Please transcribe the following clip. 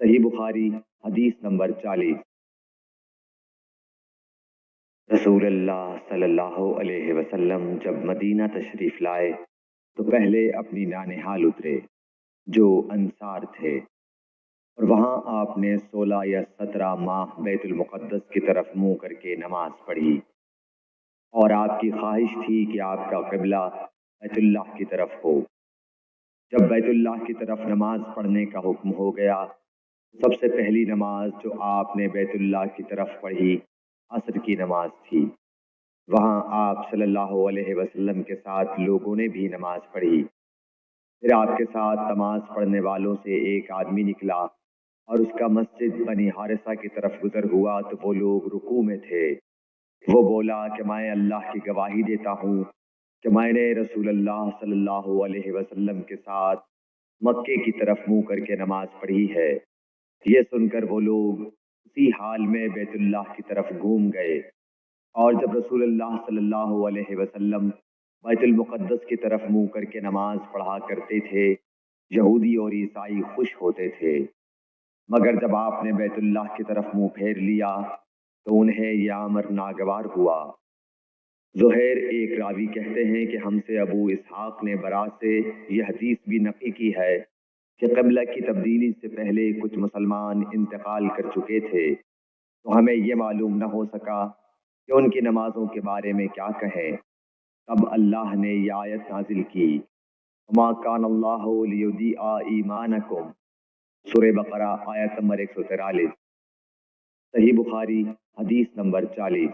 صحیح بخاری حدیث نمبر 40۔ رسول اللہ صلی اللہ علیہ وسلم جب مدینہ تشریف لائے تو پہلے اپنی نانہال اترے جو انصار تھے، اور وہاں آپ نے 16 یا 17 ماہ بیت المقدس کی طرف منہ کر کے نماز پڑھی، اور آپ کی خواہش تھی کہ آپ کا قبلہ بیت اللہ کی طرف ہو۔ جب بیت اللہ کی طرف نماز پڑھنے کا حکم ہو گیا، سب سے پہلی نماز جو آپ نے بیت اللہ کی طرف پڑھی عصر کی نماز تھی۔ وہاں آپ صلی اللہ علیہ وسلم کے ساتھ لوگوں نے بھی نماز پڑھی۔ پھر آپ کے ساتھ نماز پڑھنے والوں سے ایک آدمی نکلا اور اس کا مسجد بنی حارثہ کی طرف گزر ہوا تو وہ لوگ رکوع میں تھے۔ وہ بولا کہ میں اللہ کی گواہی دیتا ہوں کہ میں نے رسول اللہ صلی اللہ علیہ وسلم کے ساتھ مکے کی طرف منہ کر کے نماز پڑھی ہے۔ یہ سن کر وہ لوگ اسی حال میں بیت اللہ کی طرف گھوم گئے، اور جب رسول اللہ صلی اللہ علیہ وسلم بیت المقدس کی طرف منہ کر کے نماز پڑھا کرتے تھے، یہودی اور عیسائی خوش ہوتے تھے، مگر جب آپ نے بیت اللہ کی طرف منہ پھیر لیا تو انہیں یہ امر ناگوار ہوا۔ زہیر ایک راوی کہتے ہیں کہ ہم سے ابو اسحاق نے برا سے یہ حدیث بھی نقل کی ہے کہ قبلہ کی تبدیلی سے پہلے کچھ مسلمان انتقال کر چکے تھے، تو ہمیں یہ معلوم نہ ہو سکا کہ ان کی نمازوں کے بارے میں کیا کہیں۔ تب اللہ نے یہ آیت نازل کی، وَمَا كَانَ اللَّهُ لِيُضِيعَ إِيمَانَكُمْ، سورہ بقرہ آیت نمبر 143۔ صحیح بخاری حدیث نمبر 40۔